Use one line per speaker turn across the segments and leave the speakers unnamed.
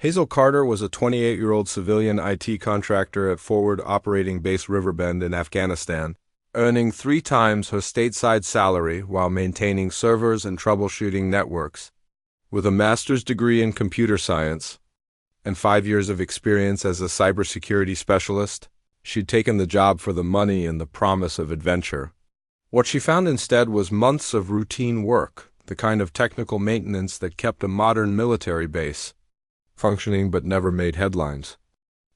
Hazel Carter was a 28-year-old civilian IT contractor at Forward Operating Base Riverbend in Afghanistan, earning 3 times her stateside salary while maintaining servers and troubleshooting networks. With a master's degree in computer science and 5 years of experience as a cybersecurity specialist, she'd taken the job for the money and the promise of adventure. What she found instead was months of routine work, the kind of technical maintenance that kept a modern military base functioning but never made headlines.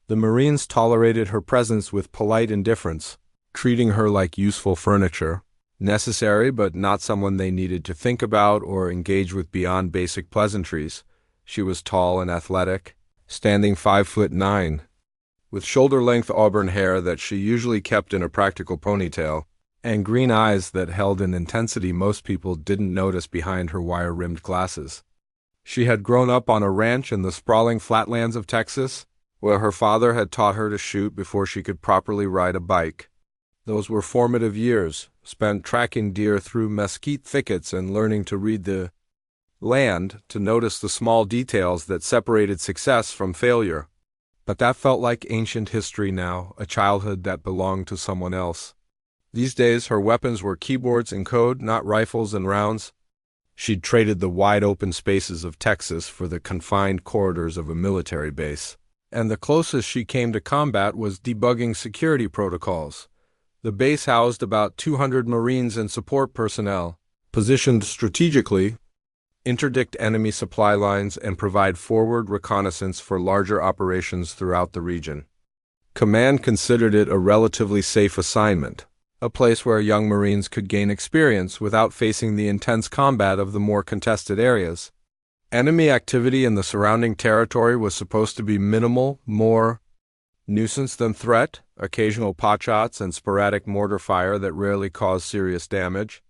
The Marines tolerated her presence with polite indifference, treating her like useful furniture, necessary but not someone they needed to think about or engage with beyond basic pleasantries. She was tall and athletic, standing 5'9", with shoulder-length auburn hair that she usually kept in a practical ponytail, and green eyes that held an intensity most people didn't notice behind her wire-rimmed glasses. She had grown up on a ranch in the sprawling flatlands of Texas, where her father had taught her to shoot before she could properly ride a bike. Those were formative years, spent tracking deer through mesquite thickets and learning to read the land, to notice the small details that separated success from failure. But that felt like ancient history now, a childhood that belonged to someone else. These days, her weapons were keyboards and code, not rifles and rounds. She'd traded the wide-open spaces of Texas for the confined corridors of a military base, and the closest she came to combat was debugging security protocols. The base housed about 200 Marines and support personnel, positioned strategically, interdict enemy supply lines, and provide forward reconnaissance for larger operations throughout the region. Command considered it a relatively safe assignment, a place where young Marines could gain experience without facing the intense combat of the more contested areas. Enemy activity in the surrounding territory was supposed to be minimal, more nuisance than threat, occasional potshots and sporadic mortar fire that rarely caused serious damage.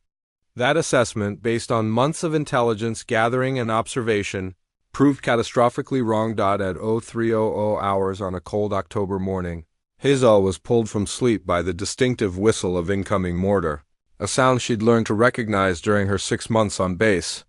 That assessment, based on months of intelligence gathering and observation, proved catastrophically wrong. At 0300 hours on a cold October morning, Hazel was pulled from sleep by the distinctive whistle of incoming mortar, a sound she'd learned to recognize during her 6 months on base.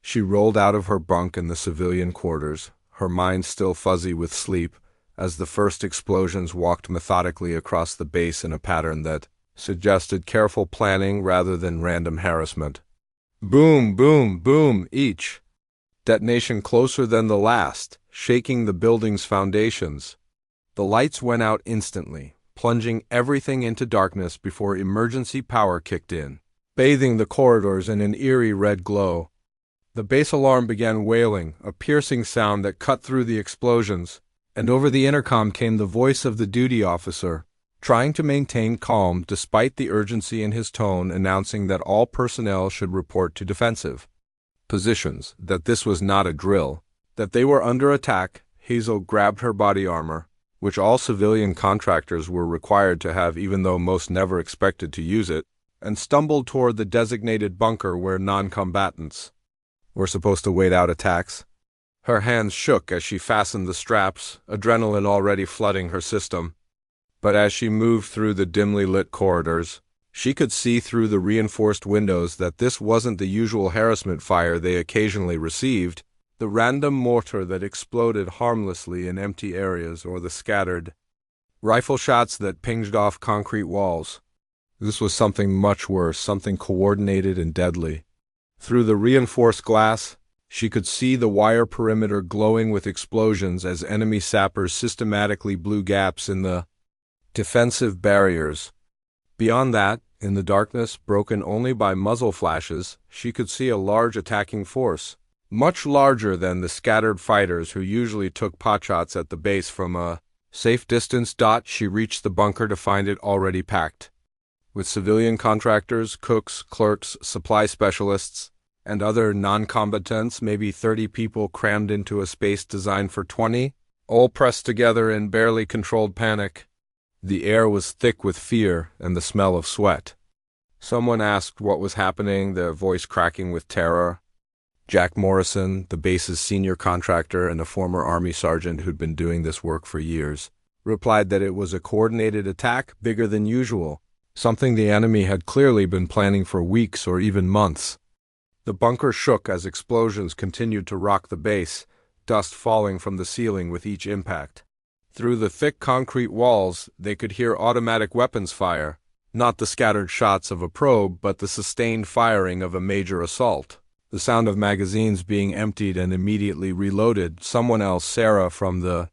She rolled out of her bunk in the civilian quarters, her mind still fuzzy with sleep, as the first explosions walked methodically across the base in a pattern that suggested careful planning rather than random harassment. Boom, boom, boom, each detonation closer than the last, shaking the building's foundations. The lights went out instantly, plunging everything into darkness before emergency power kicked in, bathing the corridors in an eerie red glow. The base alarm began wailing, a piercing sound that cut through the explosions, and over the intercom came the voice of the duty officer, trying to maintain calm despite the urgency in his tone, announcing that all personnel should report to defensive positions, that this was not a drill, that they were under attack. Hazel grabbed her body armor, which all civilian contractors were required to have even though most never expected to use it, and stumbled toward the designated bunker where non-combatants were supposed to wait out attacks. Her hands shook as she fastened the straps, adrenaline already flooding her system. But as she moved through the dimly lit corridors, she could see through the reinforced windows that this wasn't the usual harassment fire they occasionally received, the random mortar that exploded harmlessly in empty areas or the scattered rifle shots that pinged off concrete walls. This was something much worse, something coordinated and deadly. Through the reinforced glass, she could see the wire perimeter glowing with explosions as enemy sappers systematically blew gaps in the defensive barriers. Beyond that, in the darkness, broken only by muzzle flashes, she could see a large attacking force, much larger than the scattered fighters who usually took potshots at the base from a safe distance. She reached the bunker to find it already packed, with civilian contractors, cooks, clerks, supply specialists, and other non-combatants, maybe 30 people crammed into a space designed for 20, all pressed together in barely controlled panic. The air was thick with fear and the smell of sweat. Someone asked what was happening, their voice cracking with terror. Jack Morrison, the base's senior contractor and a former Army sergeant who'd been doing this work for years, replied that it was a coordinated attack bigger than usual, something the enemy had clearly been planning for weeks or even months. The bunker shook as explosions continued to rock the base, dust falling from the ceiling with each impact. Through the thick concrete walls, they could hear automatic weapons fire, not the scattered shots of a probe, but the sustained firing of a major assault. The sound of magazines being emptied and immediately reloaded. Someone else, Sarah from the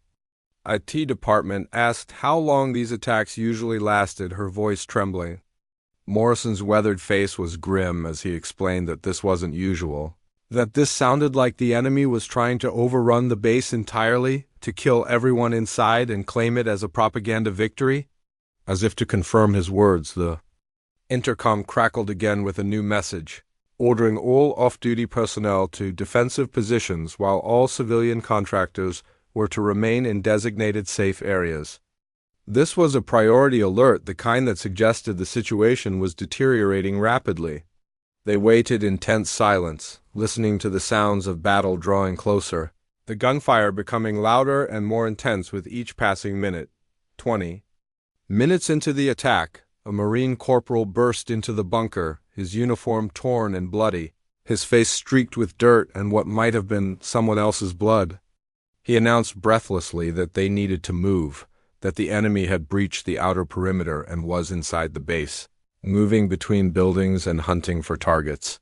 IT department, asked how long these attacks usually lasted, her voice trembling. Morrison's weathered face was grim as he explained that this wasn't usual, that this sounded like the enemy was trying to overrun the base entirely, to kill everyone inside and claim it as a propaganda victory. As if to confirm his words, the intercom crackled again with a new message, ordering all off-duty personnel to defensive positions while all civilian contractors were to remain in designated safe areas. This was a priority alert, the kind that suggested the situation was deteriorating rapidly. They waited in tense silence, listening to the sounds of battle drawing closer, the gunfire becoming louder and more intense with each passing minute. 20 minutes into the attack, a Marine corporal burst into the bunker, his uniform torn and bloody, his face streaked with dirt and what might have been someone else's blood. He announced breathlessly that they needed to move, that the enemy had breached the outer perimeter and was inside the base, moving between buildings and hunting for targets.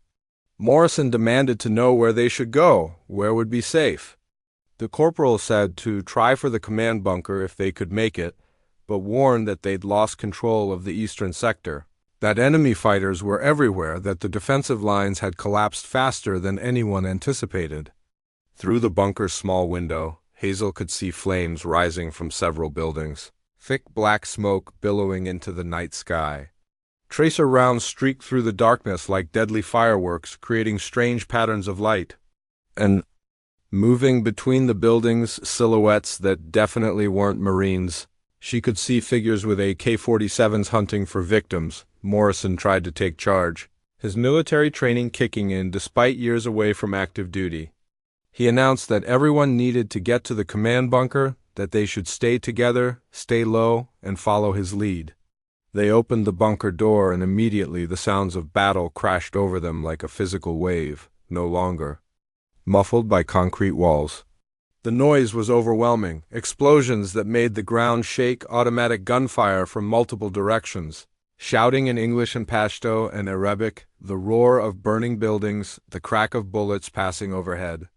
Morrison demanded to know where they should go, where would be safe. The corporal said to try for the command bunker if they could make it, but warned that they'd lost control of the eastern sector, that enemy fighters were everywhere, that the defensive lines had collapsed faster than anyone anticipated. Through the bunker's small window, Hazel could see flames rising from several buildings, thick black smoke billowing into the night sky. Tracer rounds streaked through the darkness like deadly fireworks, creating strange patterns of light. And moving between the buildings, silhouettes that definitely weren't Marines. She could see figures with AK-47s hunting for victims. Morrison tried to take charge, his military training kicking in despite years away from active duty. He announced that everyone needed to get to the command bunker, that they should stay together, stay low, and follow his lead. They opened the bunker door, and immediately the sounds of battle crashed over them like a physical wave, no longer muffled by concrete walls. The noise was overwhelming, explosions that made the ground shake, automatic gunfire from multiple directions, shouting in English and Pashto and Arabic, the roar of burning buildings, the crack of bullets passing overhead.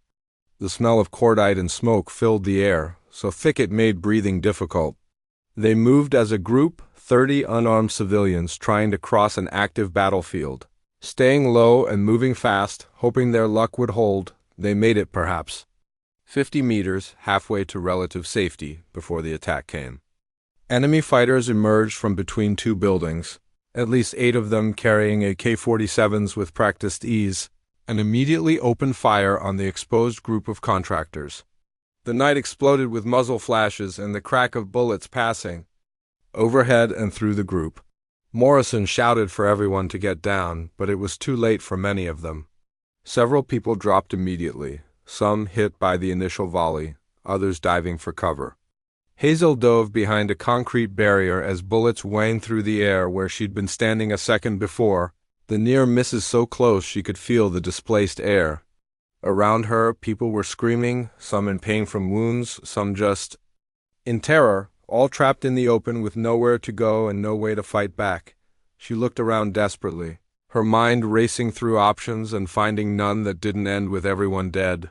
The smell of cordite and smoke filled the air, so thick it made breathing difficult. They moved as a group, 30 unarmed civilians trying to cross an active battlefield. Staying low and moving fast, hoping their luck would hold, they made it perhaps 50 meters, halfway to relative safety, before the attack came. Enemy fighters emerged from between two buildings, at least 8 of them carrying AK-47s with practiced ease, and immediately opened fire on the exposed group of contractors. The night exploded with muzzle flashes and the crack of bullets passing overhead and through the group. Morrison shouted for everyone to get down, but it was too late for many of them. Several people dropped immediately, some hit by the initial volley, others diving for cover. Hazel dove behind a concrete barrier as bullets whined through the air where she'd been standing a second before, the near misses so close she could feel the displaced air. Around her, people were screaming, some in pain from wounds, some just in terror, all trapped in the open with nowhere to go and no way to fight back. She looked around desperately, her mind racing through options and finding none that didn't end with everyone dead.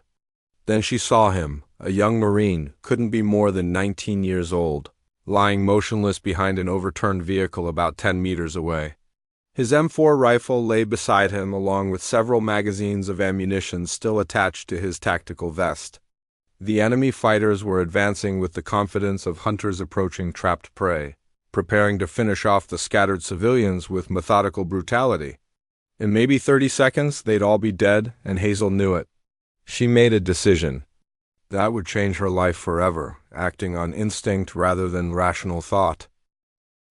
Then she saw him, a young Marine, couldn't be more than 19 years old, lying motionless behind an overturned vehicle about 10 meters away. His M4 rifle lay beside him along with several magazines of ammunition still attached to his tactical vest. The enemy fighters were advancing with the confidence of hunters approaching trapped prey, preparing to finish off the scattered civilians with methodical brutality. In maybe 30 seconds, they'd all be dead, and Hazel knew it. She made a decision. That would change her life forever, acting on instinct rather than rational thought.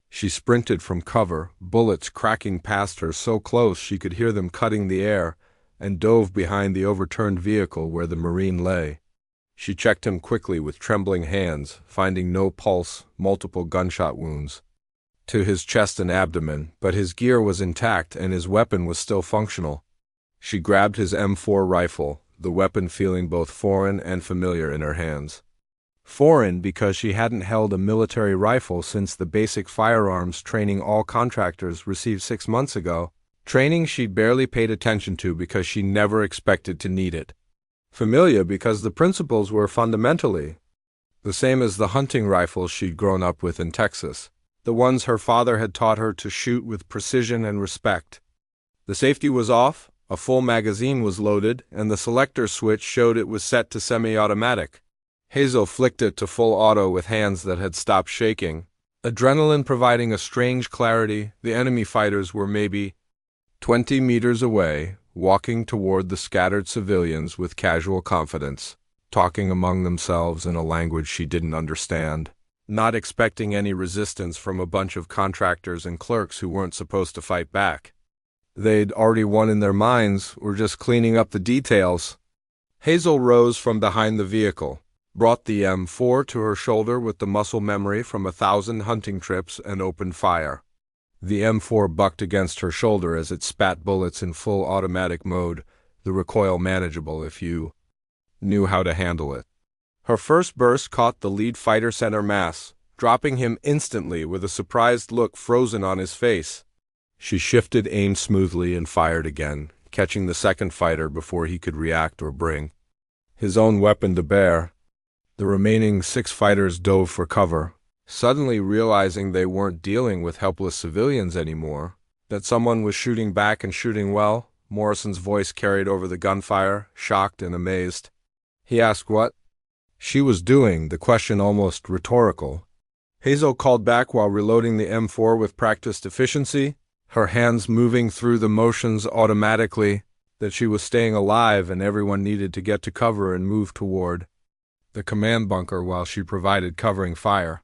She sprinted from cover, bullets cracking past her so close she could hear them cutting the air, and dove behind the overturned vehicle where the Marine lay. She checked him quickly with trembling hands, finding no pulse, multiple gunshot wounds to his chest and abdomen, but his gear was intact and his weapon was still functional. She grabbed his M4 rifle, the weapon feeling both foreign and familiar in her hands. Foreign because she hadn't held a military rifle since the basic firearms training all contractors received 6 months ago, training she'd barely paid attention to because she never expected to need it. Familiar because the principles were fundamentally the same as the hunting rifles she'd grown up with in Texas, the ones her father had taught her to shoot with precision and respect. The safety was off, a full magazine was loaded, and the selector switch showed it was set to semi-automatic. Hazel flicked it to full auto with hands that had stopped shaking. Adrenaline providing a strange clarity, the enemy fighters were maybe 20 meters away, walking toward the scattered civilians with casual confidence, talking among themselves in a language she didn't understand, not expecting any resistance from a bunch of contractors and clerks who weren't supposed to fight back. They'd already won in their minds, were just cleaning up the details. Hazel rose from behind the vehicle, brought the M4 to her shoulder with the muscle memory from 1,000 hunting trips, and opened fire. The M4 bucked against her shoulder as it spat bullets in full automatic mode, the recoil manageable if you knew how to handle it. Her first burst caught the lead fighter center mass, dropping him instantly with a surprised look frozen on his face. She shifted aim smoothly and fired again, catching the second fighter before he could react or bring his own weapon to bear. The remaining 6 fighters dove for cover, suddenly realizing they weren't dealing with helpless civilians anymore, that someone was shooting back and shooting well. Morrison's voice carried over the gunfire, shocked and amazed. He asked what she was doing, the question almost rhetorical. Hazel called back while reloading the M4 with practiced efficiency, her hands moving through the motions automatically, that she was staying alive and everyone needed to get to cover and move toward the command bunker while she provided covering fire.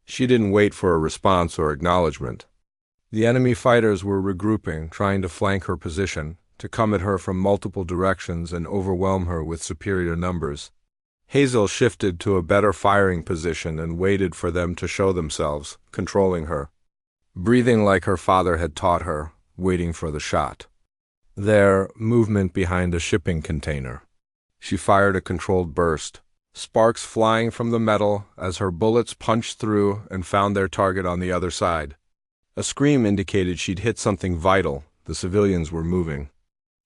She didn't wait for a response or acknowledgement. The enemy fighters were regrouping, trying to flank her position, to come at her from multiple directions and overwhelm her with superior numbers. Hazel shifted to a better firing position and waited for them to show themselves, controlling her, breathing like her father had taught her, waiting for the shot. Their movement behind a shipping container. She fired a controlled burst, sparks flying from the metal as her bullets punched through and found their target on the other side. A scream indicated she'd hit something vital. The civilians were moving.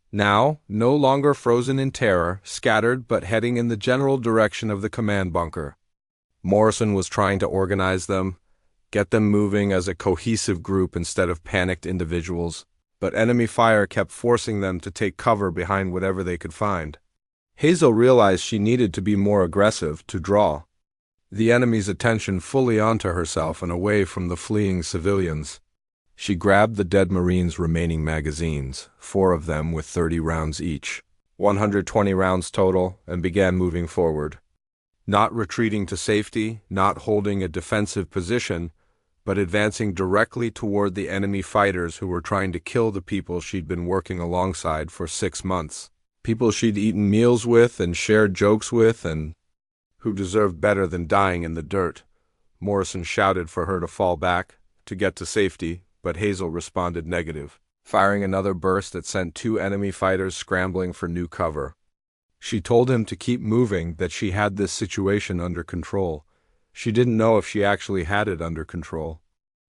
Now, no longer frozen in terror, scattered but heading in the general direction of the command bunker. Morrison was trying to organize them, get them moving as a cohesive group instead of panicked individuals, but enemy fire kept forcing them to take cover behind whatever they could find. Hazel realized she needed to be more aggressive, to draw the enemy's attention fully onto herself and away from the fleeing civilians. She grabbed the dead Marine's remaining magazines, 4 of them with 30 rounds each, 120 rounds total, and began moving forward. Not retreating to safety, not holding a defensive position, but advancing directly toward the enemy fighters who were trying to kill the people she'd been working alongside for 6 months. People she'd eaten meals with and shared jokes with and who deserved better than dying in the dirt. Morrison shouted for her to fall back, to get to safety, but Hazel responded negative, firing another burst that sent 2 enemy fighters scrambling for new cover. She told him to keep moving, that she had this situation under control. She didn't know if she actually had it under control.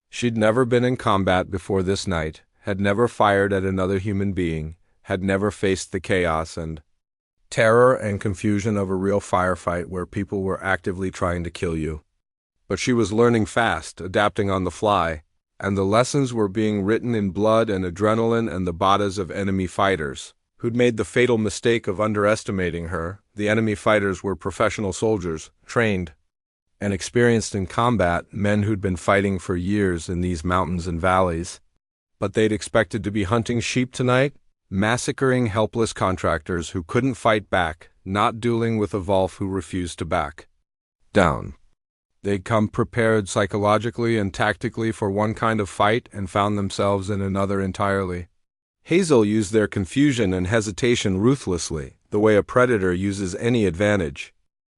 She'd never been in combat before this night, had never fired at another human being, had never faced the chaos and terror and confusion of a real firefight where people were actively trying to kill you. But she was learning fast, adapting on the fly, and the lessons were being written in blood and adrenaline and the bodies of enemy fighters, who'd made the fatal mistake of underestimating her. The enemy fighters were professional soldiers, trained and experienced in combat, men who'd been fighting for years in these mountains and valleys. But they'd expected to be hunting sheep tonight, massacring helpless contractors who couldn't fight back, not dueling with a Volf who refused to back down. They'd come prepared psychologically and tactically for one kind of fight and found themselves in another entirely. Hazel used their confusion and hesitation ruthlessly, the way a predator uses any advantage.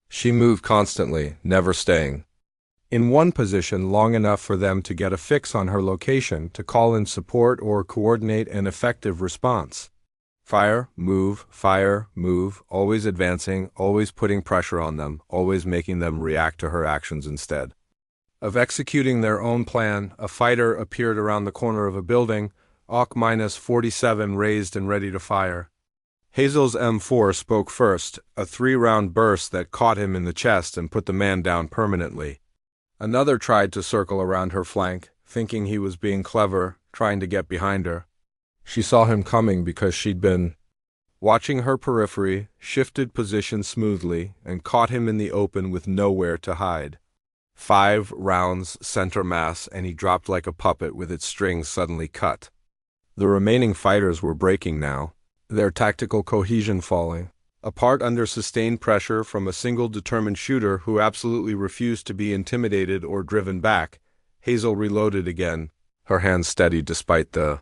She moved constantly, never staying in one position long enough for them to get a fix on her location, to call in support or coordinate an effective response. fire, move, always advancing, always putting pressure on them, always making them react to her actions instead of executing their own plan. A fighter appeared around the corner of a building, AUK-47 raised and ready to fire. Hazel's M4 spoke first, a 3-round burst that caught him in the chest and put the man down permanently. Another tried to circle around her flank, thinking he was being clever, trying to get behind her. She saw him coming because she'd been watching her periphery, shifted position smoothly, and caught him in the open with nowhere to hide. 5 rounds center mass, and he dropped like a puppet with its strings suddenly cut. The remaining fighters were breaking now, their tactical cohesion falling, apart under sustained pressure from a single determined shooter who absolutely refused to be intimidated or driven back. Hazel reloaded again, her hands steady despite the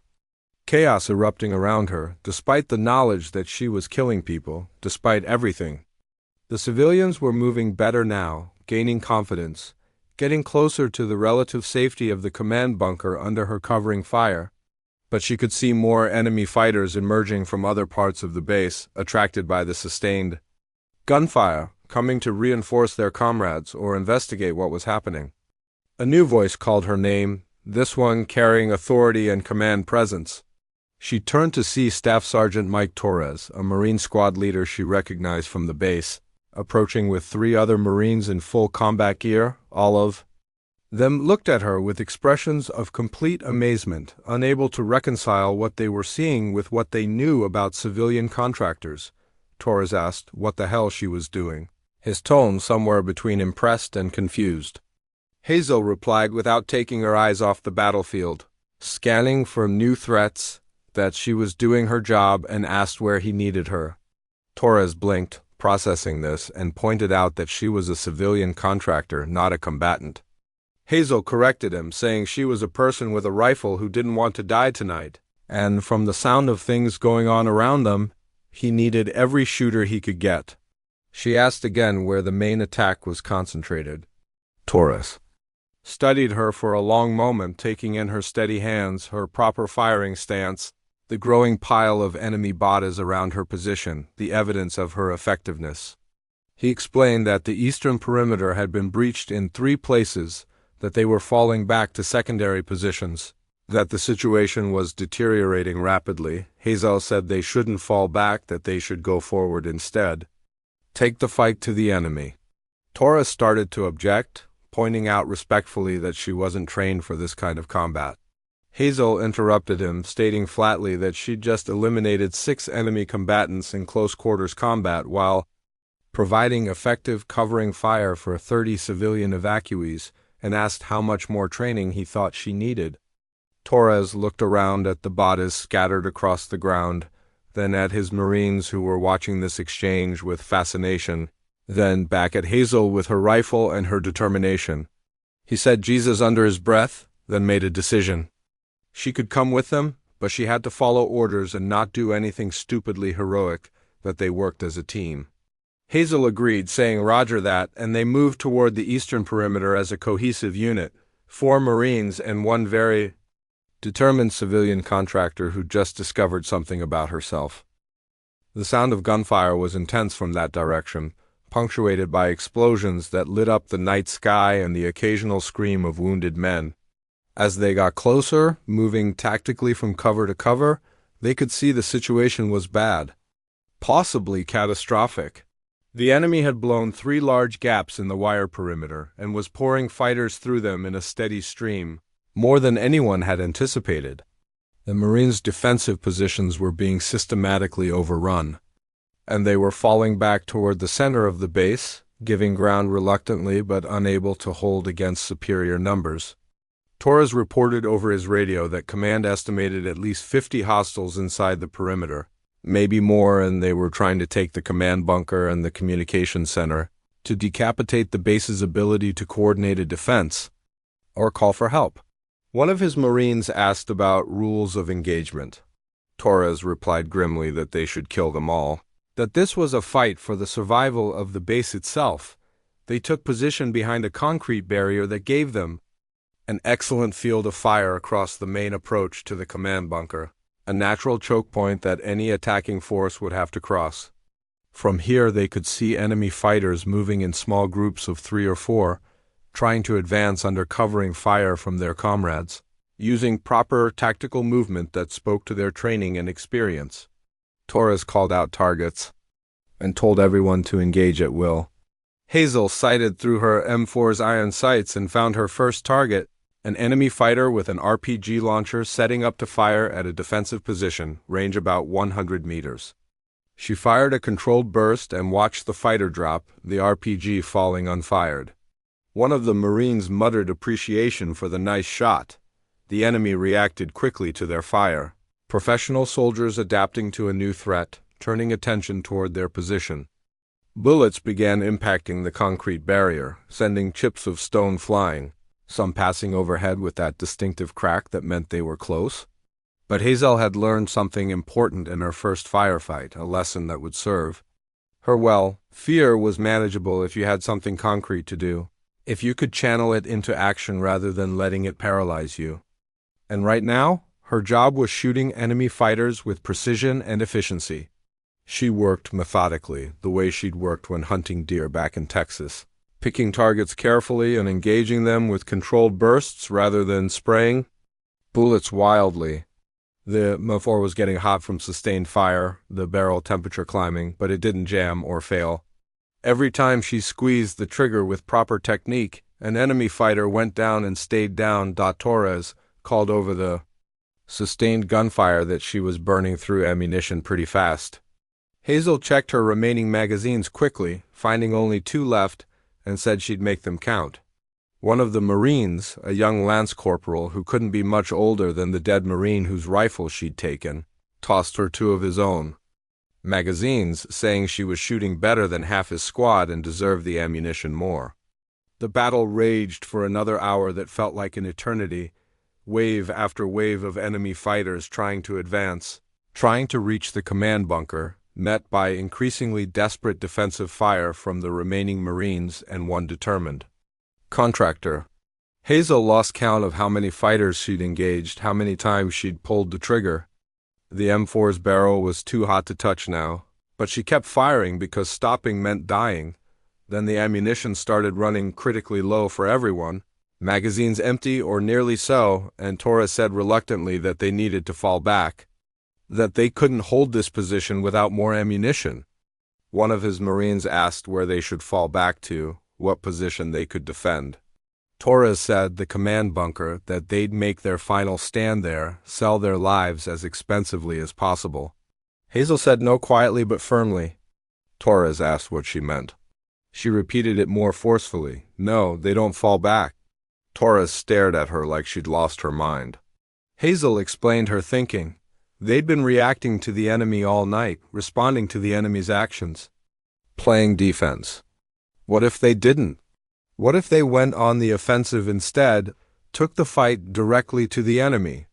chaos erupting around her, despite the knowledge that she was killing people, despite everything. The civilians were moving better now, gaining confidence, getting closer to the relative safety of the command bunker under her covering fire. But she could see more enemy fighters emerging from other parts of the base, attracted by the sustained gunfire, coming to reinforce their comrades or investigate what was happening. A new voice called her name, this one carrying authority and command presence. She turned to see Staff Sergeant Mike Torres, a Marine squad leader she recognized from the base, approaching with 3 other Marines in full combat gear. All of them looked at her with expressions of complete amazement, unable to reconcile what they were seeing with what they knew about civilian contractors. Torres asked what the hell she was doing, his tone somewhere between impressed and confused. Hazel replied without taking her eyes off the battlefield, scanning for new threats, that she was doing her job, and asked where he needed her. Torres blinked, processing this, and pointed out that she was a civilian contractor, not a combatant. Hazel corrected him, saying she was a person with a rifle who didn't want to die tonight, and from the sound of things going on around them, he needed every shooter he could get. She asked again where the main attack was concentrated. Torres studied her for a long moment, taking in her steady hands, her proper firing stance, the growing pile of enemy bodies around her position, the evidence of her effectiveness. He explained that the eastern perimeter had been breached in 3 places, that they were falling back to secondary positions, that the situation was deteriorating rapidly. Hazel said they shouldn't fall back, that they should go forward instead. Take the fight to the enemy. Torres started to object, pointing out respectfully that she wasn't trained for this kind of combat. Hazel interrupted him, stating flatly that she'd just eliminated 6 enemy combatants in close-quarters combat while providing effective covering fire for 30 civilian evacuees, and asked how much more training he thought she needed. Torres looked around at the bodies scattered across the ground, then at his Marines who were watching this exchange with fascination, then back at Hazel with her rifle and her determination. He said Jesus under his breath, then made a decision. She could come with them, but she had to follow orders and not do anything stupidly heroic, that they worked as a team. Hazel agreed, saying roger that, and they moved toward the eastern perimeter as a cohesive unit, 4 Marines and 1 very determined civilian contractor who just discovered something about herself. The sound of gunfire was intense from that direction, punctuated by explosions that lit up the night sky and the occasional scream of wounded men. As they got closer, moving tactically from cover to cover, they could see the situation was bad, possibly catastrophic. The enemy had blown 3 large gaps in the wire perimeter and was pouring fighters through them in a steady stream, more than anyone had anticipated. The Marines' defensive positions were being systematically overrun, and they were falling back toward the center of the base, giving ground reluctantly but unable to hold against superior numbers. Torres reported over his radio that command estimated at least 50 hostiles inside the perimeter, maybe more, and they were trying to take the command bunker and the communications center to decapitate the base's ability to coordinate a defense or call for help. One of his Marines asked about rules of engagement. Torres replied grimly that they should kill them all, that this was a fight for the survival of the base itself. They took position behind a concrete barrier that gave them an excellent field of fire across the main approach to the command bunker, a natural choke point that any attacking force would have to cross. From here they could see enemy fighters moving in small groups of 3 or 4, trying to advance under covering fire from their comrades, using proper tactical movement that spoke to their training and experience. Torres called out targets and told everyone to engage at will. Hazel sighted through her M4's iron sights and found her first target, an enemy fighter with an RPG launcher setting up to fire at a defensive position, range about 100 meters. She fired a controlled burst and watched the fighter drop, the RPG falling unfired. One of the Marines muttered appreciation for the nice shot. The enemy reacted quickly to their fire, professional soldiers adapting to a new threat, turning attention toward their position. Bullets began impacting the concrete barrier, sending chips of stone flying, some passing overhead with that distinctive crack that meant they were close. But Hazel had learned something important in her first firefight, a lesson that would serve her. Fear was manageable if you had something concrete to do, if you could channel it into action rather than letting it paralyze you. And right now, her job was shooting enemy fighters with precision and efficiency. She worked methodically, the way she'd worked when hunting deer back in Texas, picking targets carefully and engaging them with controlled bursts rather than spraying bullets wildly. The M4 was getting hot from sustained fire, the barrel temperature climbing, but it didn't jam or fail. Every time she squeezed the trigger with proper technique, an enemy fighter went down and stayed down. Torres called over the sustained gunfire that she was burning through ammunition pretty fast. Hazel checked her remaining magazines quickly, finding only 2 left, and said she'd make them count. One of the Marines, a young lance corporal who couldn't be much older than the dead Marine whose rifle she'd taken, tossed her 2 of his own magazines, saying she was shooting better than half his squad and deserved the ammunition more. The battle raged for another hour that felt like an eternity, wave after wave of enemy fighters trying to advance, trying to reach the command bunker, met by increasingly desperate defensive fire from the remaining Marines and one determined Contractor. Hazel lost count of how many fighters she'd engaged, how many times she'd pulled the trigger. The M4's barrel was too hot to touch now, but she kept firing because stopping meant dying. Then the ammunition started running critically low for everyone, magazines empty or nearly so, and Torres said reluctantly that they needed to fall back, that they couldn't hold this position without more ammunition. One of his Marines asked where they should fall back to, what position they could defend. Torres said the command bunker, that they'd make their final stand there, sell their lives as expensively as possible. Hazel said no quietly but firmly. Torres asked what she meant. She repeated it more forcefully. No, they don't fall back. Torres stared at her like she'd lost her mind. Hazel explained her thinking. They'd been reacting to the enemy all night, responding to the enemy's actions, playing defense. What if they didn't? What if they went on the offensive instead, took the fight directly to the enemy?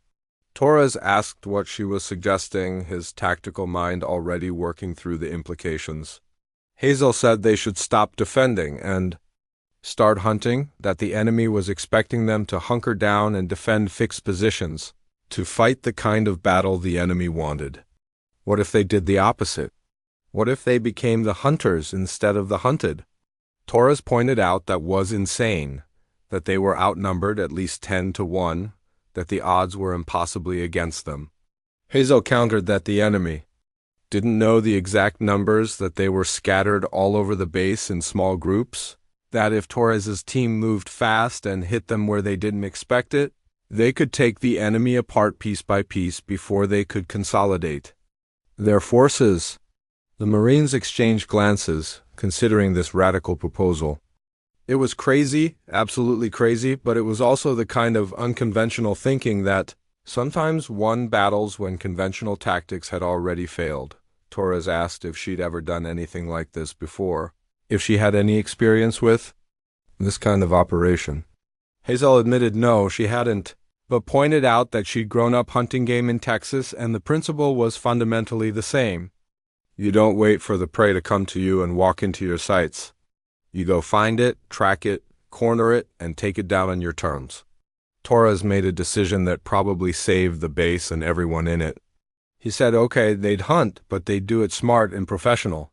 Torres asked what she was suggesting, his tactical mind already working through the implications. Hazel said they should stop defending and start hunting, that the enemy was expecting them to hunker down and defend fixed positions, to fight the kind of battle the enemy wanted. What if they did the opposite? What if they became the hunters instead of the hunted? Torres pointed out that was insane, that they were outnumbered at least 10 to 1, that the odds were impossibly against them. Hazel countered that the enemy didn't know the exact numbers, that they were scattered all over the base in small groups, that if Torres's team moved fast and hit them where they didn't expect it, they could take the enemy apart piece by piece before they could consolidate their forces. The Marines exchanged glances, considering this radical proposal. It was crazy, absolutely crazy, but it was also the kind of unconventional thinking that sometimes won battles when conventional tactics had already failed. Torres asked if she'd ever done anything like this before, if she had any experience with this kind of operation. Hazel admitted no, she hadn't, but pointed out that she'd grown up hunting game in Texas and the principle was fundamentally the same. You don't wait for the prey to come to you and walk into your sights. You go find it, track it, corner it, and take it down on your terms. Torres made a decision that probably saved the base and everyone in it. He said, okay, they'd hunt, but they'd do it smart and professional.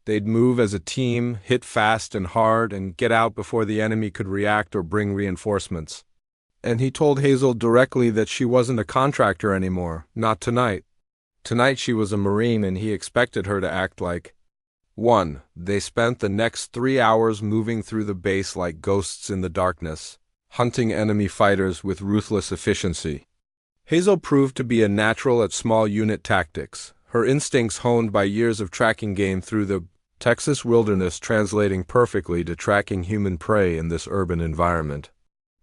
They'd move as a team, hit fast and hard, and get out before the enemy could react or bring reinforcements. And he told Hazel directly that she wasn't a contractor anymore, not tonight. Tonight she was a Marine, and he expected her to act like 1. They spent the next 3 hours moving through the base like ghosts in the darkness, hunting enemy fighters with ruthless efficiency. Hazel proved to be a natural at small unit tactics, her instincts honed by years of tracking game through the Texas wilderness translating perfectly to tracking human prey in this urban environment.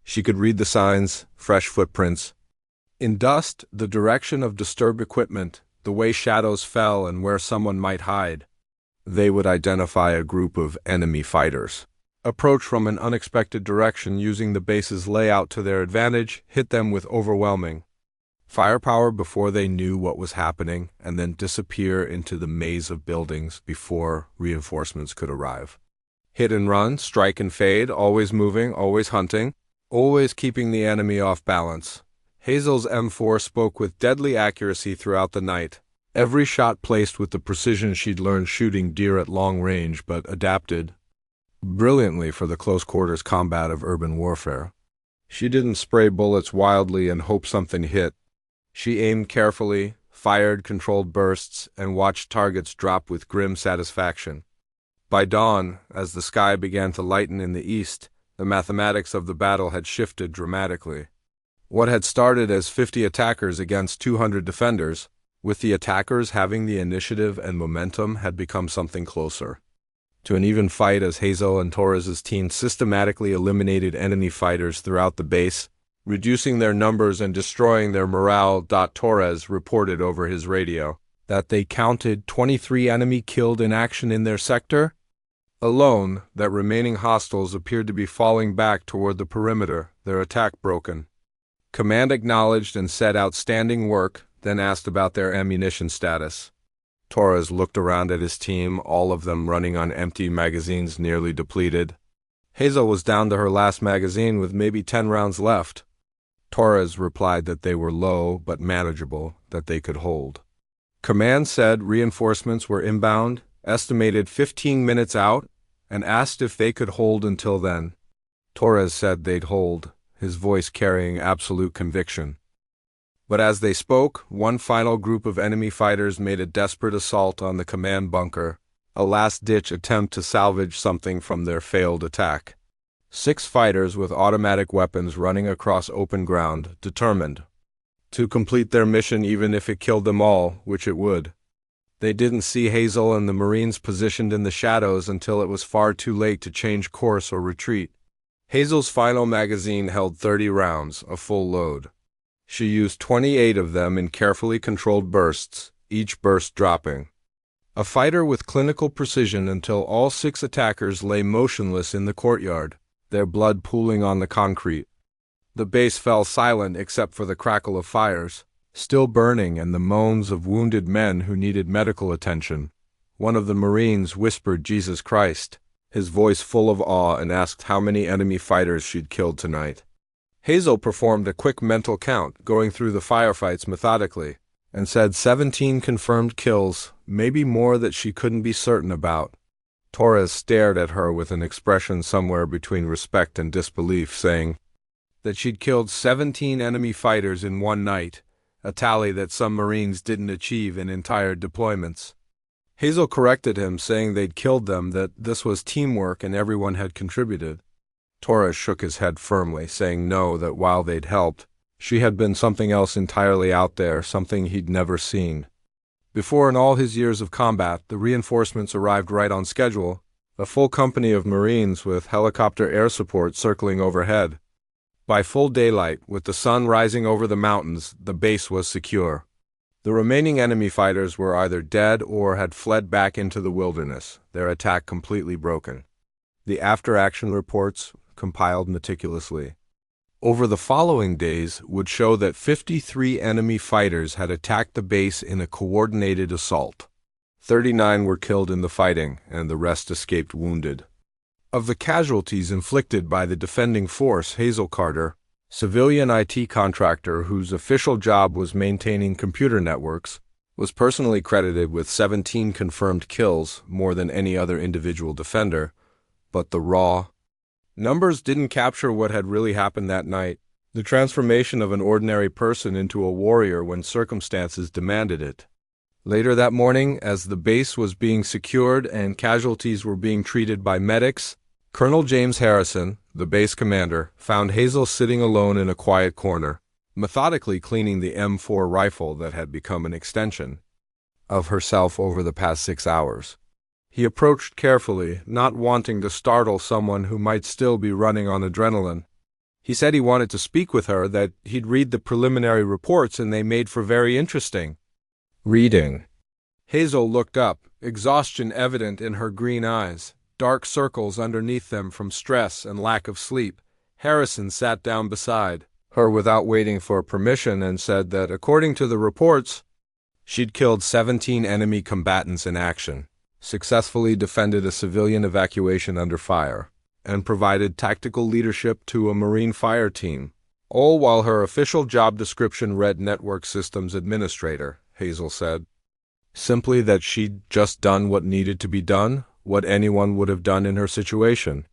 She could read the signs, fresh footprints. In dust, the direction of disturbed equipment, the way shadows fell and where someone might hide. They would identify a group of enemy fighters, approach from an unexpected direction using the base's layout to their advantage, hit them with overwhelming firepower before they knew what was happening, and then disappear into the maze of buildings before reinforcements could arrive. Hit and run, strike and fade, always moving, always hunting, always keeping the enemy off balance. Hazel's M4 spoke with deadly accuracy throughout the night. Every shot placed with the precision she'd learned shooting deer at long range, but adapted brilliantly for the close-quarters combat of urban warfare. She didn't spray bullets wildly and hope something hit. She aimed carefully, fired controlled bursts, and watched targets drop with grim satisfaction. By dawn, as the sky began to lighten in the east, the mathematics of the battle had shifted dramatically. What had started as 50 attackers against 200 defenders, with the attackers having the initiative and momentum, had become something closer to an even fight as Hazel and Torres's team systematically eliminated enemy fighters throughout the base, reducing their numbers and destroying their morale. Torres reported over his radio that they counted 23 enemy killed in action in their sector. Alone, that remaining hostiles appeared to be falling back toward the perimeter, their attack broken. Command acknowledged and said outstanding work, then asked about their ammunition status. Torres looked around at his team, all of them running on empty magazines nearly depleted. Hazel was down to her last magazine with maybe 10 rounds left. Torres replied that they were low but manageable, that they could hold. Command said reinforcements were inbound, estimated 15 minutes out, and asked if they could hold until then. Torres said they'd hold, his voice carrying absolute conviction. But as they spoke, one final group of enemy fighters made a desperate assault on the command bunker, a last-ditch attempt to salvage something from their failed attack. 6 fighters with automatic weapons running across open ground, determined to complete their mission even if it killed them all, which it would. They didn't see Hazel and the Marines positioned in the shadows until it was far too late to change course or retreat. Hazel's final magazine held 30 rounds, a full load. She used 28 of them in carefully controlled bursts, each burst dropping a fighter with clinical precision until all 6 attackers lay motionless in the courtyard, their blood pooling on the concrete. The base fell silent except for the crackle of fires, still burning, and the moans of wounded men who needed medical attention. One of the Marines whispered Jesus Christ, his voice full of awe, and asked how many enemy fighters she'd killed tonight. Hazel performed a quick mental count, going through the firefights methodically, and said 17 confirmed kills, maybe more that she couldn't be certain about. Torres stared at her with an expression somewhere between respect and disbelief, saying that she'd killed 17 enemy fighters in one night, a tally that some Marines didn't achieve in entire deployments. Hazel corrected him, saying they'd killed them, that this was teamwork and everyone had contributed. Torres shook his head firmly, saying no, that while they'd helped, she had been something else entirely out there, something he'd never seen. Before, in all his years of combat, the reinforcements arrived right on schedule, a full company of Marines with helicopter air support circling overhead. By full daylight, with the sun rising over the mountains, the base was secure. The remaining enemy fighters were either dead or had fled back into the wilderness, their attack completely broken. The after-action reports, compiled meticulously over the following days, would show that 53 enemy fighters had attacked the base in a coordinated assault. 39 were killed in the fighting, and the rest escaped wounded. Of the casualties inflicted by the defending force, Hazel Carter, civilian IT contractor whose official job was maintaining computer networks, was personally credited with 17 confirmed kills, more than any other individual defender, but the raw numbers didn't capture what had really happened that night. The transformation of an ordinary person into a warrior when circumstances demanded it. Later that morning, as the base was being secured and casualties were being treated by medics, Colonel James Harrison, the base commander, found Hazel sitting alone in a quiet corner, methodically cleaning the M4 rifle that had become an extension of herself over the past 6 hours. He approached carefully, not wanting to startle someone who might still be running on adrenaline. He said he wanted to speak with her, that he'd read the preliminary reports and they made for very interesting reading. Hazel looked up, exhaustion evident in her green eyes, dark circles underneath them from stress and lack of sleep. Harrison sat down beside her without waiting for permission and said that, according to the reports, she'd killed 17 enemy combatants in action, successfully defended a civilian evacuation under fire, and provided tactical leadership to a Marine fire team, all while her official job description read Network Systems Administrator. Hazel said. Simply that she'd just done what needed to be done, what anyone would have done in her situation.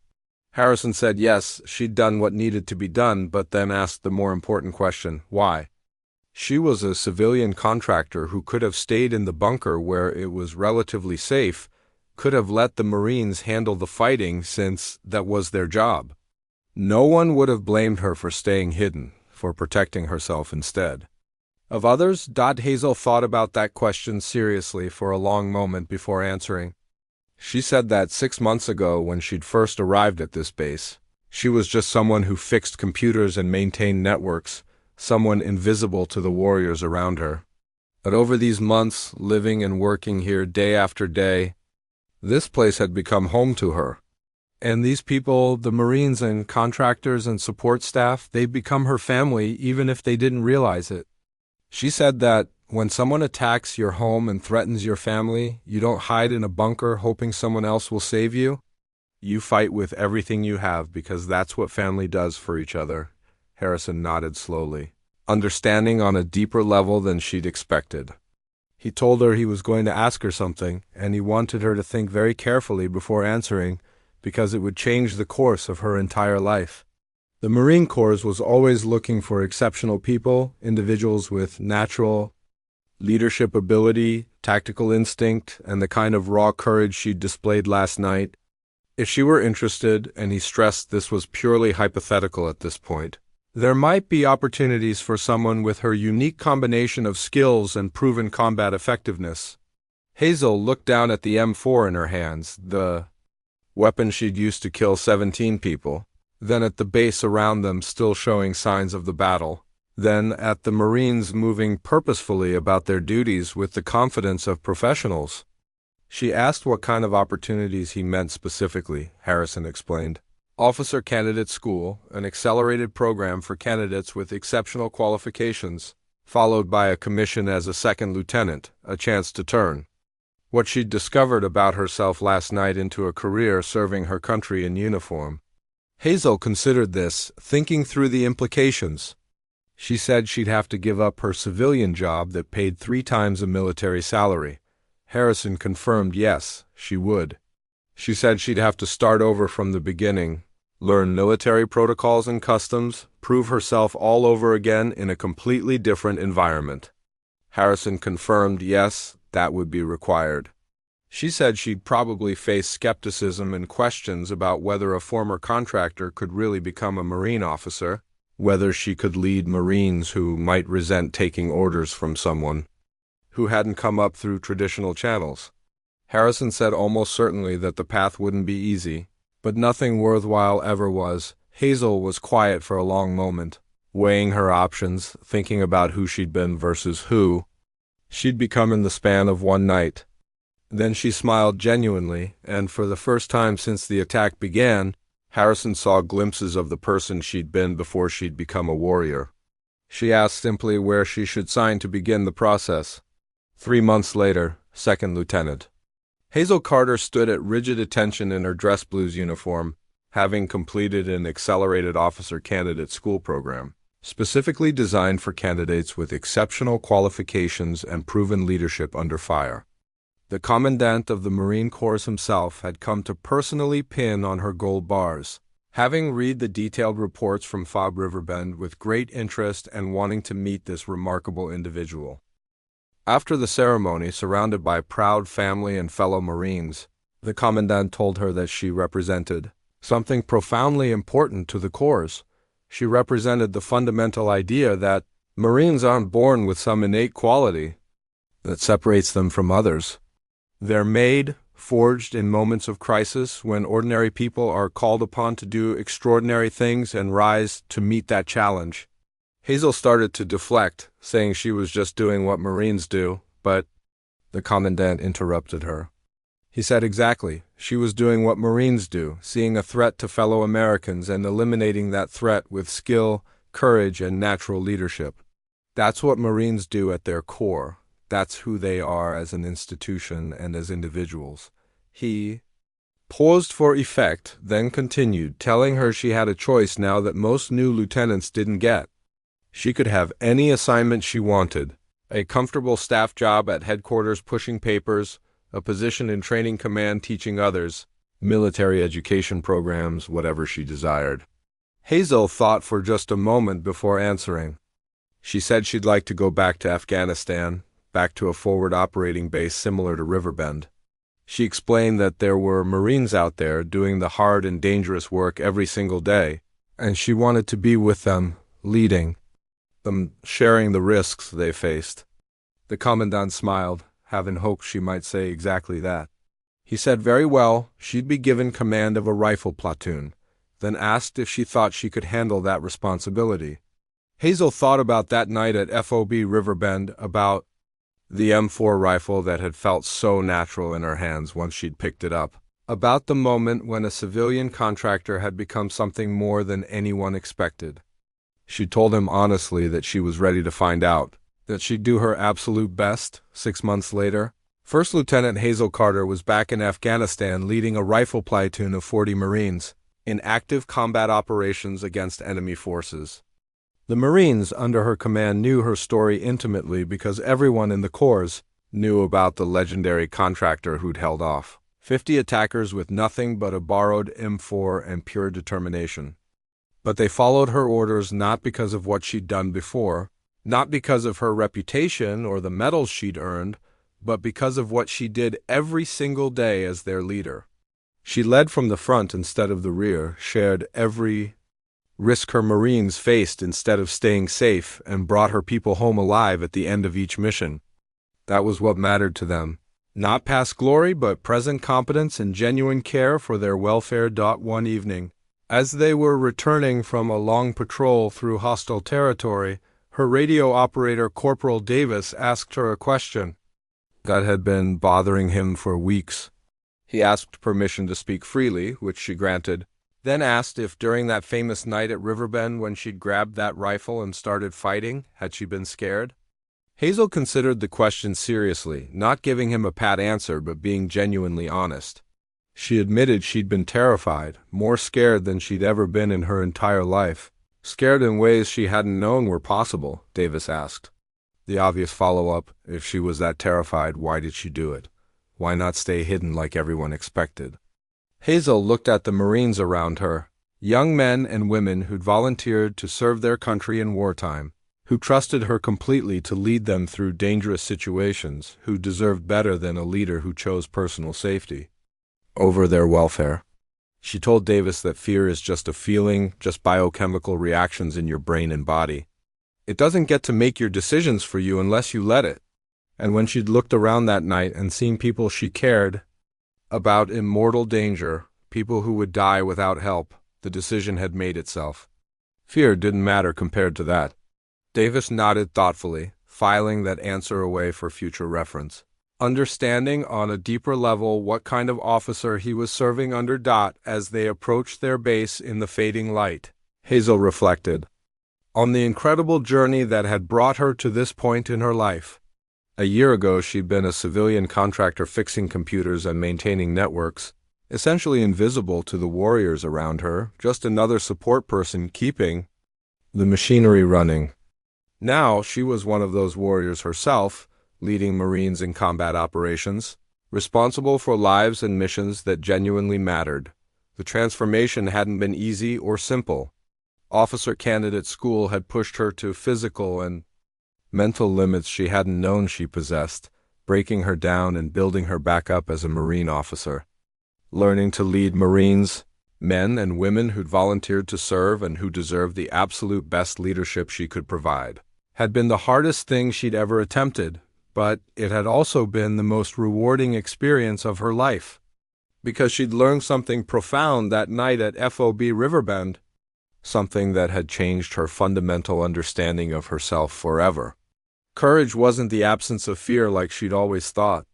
Harrison said yes, she'd done what needed to be done, but then asked the more important question, why? She was a civilian contractor who could have stayed in the bunker where it was relatively safe, could have let the Marines handle the fighting since that was their job. No one would have blamed her for staying hidden, for protecting herself instead. Of others, Hazel thought about that question seriously for a long moment before answering. She said that 6 months ago, when she'd first arrived at this base, she was just someone who fixed computers and maintained networks, someone invisible to the warriors around her. But over these months, living and working here day after day, this place had become home to her. And these people, the Marines and contractors and support staff, they've become her family even if they didn't realize it. She said that when someone attacks your home and threatens your family, you don't hide in a bunker hoping someone else will save you. You fight with everything you have because that's what family does for each other. Harrison nodded slowly, understanding on a deeper level than she'd expected. He told her he was going to ask her something, and he wanted her to think very carefully before answering, because it would change the course of her entire life. The Marine Corps was always looking for exceptional people, individuals with natural leadership ability, tactical instinct, and the kind of raw courage she displayed last night. If she were interested, and he stressed this was purely hypothetical at this point, there might be opportunities for someone with her unique combination of skills and proven combat effectiveness. Hazel looked down at the M4 in her hands, the weapon she'd used to kill 17 people, then at the base around them still showing signs of the battle, then at the Marines moving purposefully about their duties with the confidence of professionals. She asked what kind of opportunities he meant specifically. Harrison explained. Officer Candidate School, an accelerated program for candidates with exceptional qualifications, followed by a commission as a second lieutenant, a chance to turn what she'd discovered about herself last night into a career serving her country in uniform. Hazel considered this, thinking through the implications. She said she'd have to give up her civilian job that paid 3 times a military salary. Harrison confirmed yes, she would. She said she'd have to start over from the beginning, learn military protocols and customs, prove herself all over again in a completely different environment. Harrison confirmed yes, that would be required. She said she'd probably face skepticism and questions about whether a former contractor could really become a Marine officer, whether she could lead Marines who might resent taking orders from someone who hadn't come up through traditional channels. Harrison said almost certainly that the path wouldn't be easy, but nothing worthwhile ever was. Hazel was quiet for a long moment, weighing her options, thinking about who she'd been versus who she'd become in the span of one night. Then she smiled genuinely, and for the first time since the attack began, Harrison saw glimpses of the person she'd been before she'd become a warrior. She asked simply where she should sign to begin the process. 3 months later, second lieutenant. Hazel Carter stood at rigid attention in her dress blues uniform, having completed an accelerated officer candidate school program. specifically designed for candidates with exceptional qualifications and proven leadership under fire. The Commandant of the Marine Corps himself had come to personally pin on her gold bars, having read the detailed reports from Fob Riverbend with great interest and wanting to meet this remarkable individual. After the ceremony, surrounded by proud family and fellow Marines, the Commandant told her that she represented something profoundly important to the Corps. She represented the fundamental idea that Marines aren't born with some innate quality that separates them from others. They're made, forged in moments of crisis when ordinary people are called upon to do extraordinary things and rise to meet that challenge. Hazel started to deflect, saying she was just doing what Marines do, but the Commandant interrupted her. He said exactly, she was doing what Marines do, seeing a threat to fellow Americans and eliminating that threat with skill, courage, and natural leadership. That's what Marines do at their core. That's who they are as an institution and as individuals. He paused for effect, then continued, telling her she had a choice now that most new lieutenants didn't get. She could have any assignment she wanted, a comfortable staff job at headquarters pushing papers, a position in training command teaching others, military education programs, whatever she desired. Hazel thought for just a moment before answering. She said she'd like to go back to Afghanistan, back to a forward operating base similar to Riverbend. She explained that there were Marines out there doing the hard and dangerous work every single day, and she wanted to be with them, leading them, sharing the risks they faced. The Commandant smiled, having hoped she might say exactly that. He said very well, she'd be given command of a rifle platoon, then asked if she thought she could handle that responsibility. Hazel thought about that night at FOB Riverbend, about the M4 rifle that had felt so natural in her hands once she'd picked it up, about the moment when a civilian contractor had become something more than anyone expected. She told him honestly that she was ready to find out, that she'd do her absolute best. 6 months later, First Lieutenant Hazel Carter was back in Afghanistan leading a rifle platoon of 40 Marines in active combat operations against enemy forces. The Marines under her command knew her story intimately because everyone in the Corps knew about the legendary contractor who'd held off 50 attackers with nothing but a borrowed M4 and pure determination. But they followed her orders not because of what she'd done before, not because of her reputation or the medals she'd earned, but because of what she did every single day as their leader. She led from the front instead of the rear, shared every risk her Marines faced instead of staying safe, and brought her people home alive at the end of each mission. That was what mattered to them. Not past glory, but present competence and genuine care for their welfare. One evening, as they were returning from a long patrol through hostile territory, her radio operator, Corporal Davis, asked her a question that had been bothering him for weeks. He asked permission to speak freely, which she granted, then asked if during that famous night at Riverbend when she'd grabbed that rifle and started fighting, had she been scared? Hazel considered the question seriously, not giving him a pat answer but being genuinely honest. She admitted she'd been terrified, more scared than she'd ever been in her entire life. Scared in ways she hadn't known were possible, Davis asked. The obvious follow-up, if she was that terrified, why did she do it? Why not stay hidden like everyone expected? Hazel looked at the Marines around her, young men and women who'd volunteered to serve their country in wartime, who trusted her completely to lead them through dangerous situations, who deserved better than a leader who chose personal safety over their welfare. She told Davis that fear is just a feeling, just biochemical reactions in your brain and body. It doesn't get to make your decisions for you unless you let it. And when she'd looked around that night and seen people she cared about in mortal danger, people who would die without help, the decision had made itself. Fear didn't matter compared to that. Davis nodded thoughtfully, filing that answer away for future reference, understanding on a deeper level what kind of officer he was serving under. As they approached their base in the fading light, Hazel reflected on the incredible journey that had brought her to this point in her life. A year ago, she'd been a civilian contractor fixing computers and maintaining networks, essentially invisible to the warriors around her, just another support person keeping the machinery running. Now she was one of those warriors herself, leading Marines in combat operations, responsible for lives and missions that genuinely mattered. The transformation hadn't been easy or simple. Officer candidate school had pushed her to physical and mental limits she hadn't known she possessed, breaking her down and building her back up as a Marine officer. Learning to lead Marines, men and women who'd volunteered to serve and who deserved the absolute best leadership she could provide, had been the hardest thing she'd ever attempted, but it had also been the most rewarding experience of her life. Because she'd learned something profound that night at FOB Riverbend, something that had changed her fundamental understanding of herself forever. Courage wasn't the absence of fear like she'd always thought.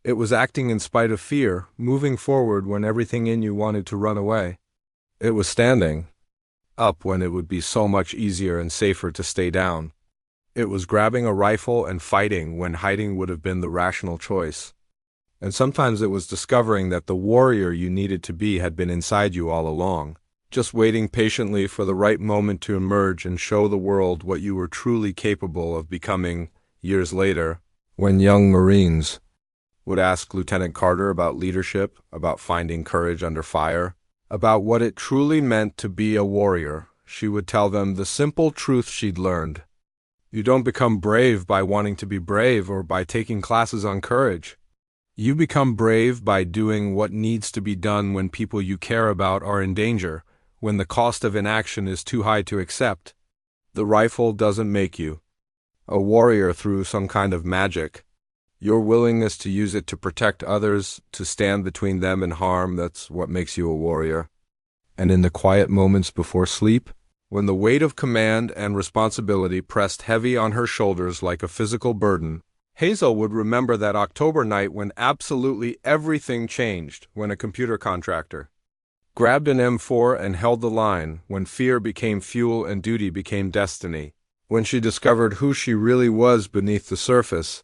It was acting in spite of fear, moving forward when everything in you wanted to run away. It was standing up when it would be so much easier and safer to stay down. It was grabbing a rifle and fighting when hiding would have been the rational choice. And sometimes it was discovering that the warrior you needed to be had been inside you all along, just waiting patiently for the right moment to emerge and show the world what you were truly capable of becoming years later, when young Marines would ask Lieutenant Carter about leadership, about finding courage under fire, about what it truly meant to be a warrior. She would tell them the simple truth she'd learned. You don't become brave by wanting to be brave or by taking classes on courage. You become brave by doing what needs to be done when people you care about are in danger, when the cost of inaction is too high to accept. The rifle doesn't make you a warrior through some kind of magic. Your willingness to use it to protect others, to stand between them and harm, that's what makes you a warrior. And in the quiet moments before sleep, when the weight of command and responsibility pressed heavy on her shoulders like a physical burden, Hazel would remember that October night when absolutely everything changed, when a computer contractor grabbed an M4 and held the line, when fear became fuel and duty became destiny, when she discovered who she really was beneath the surface,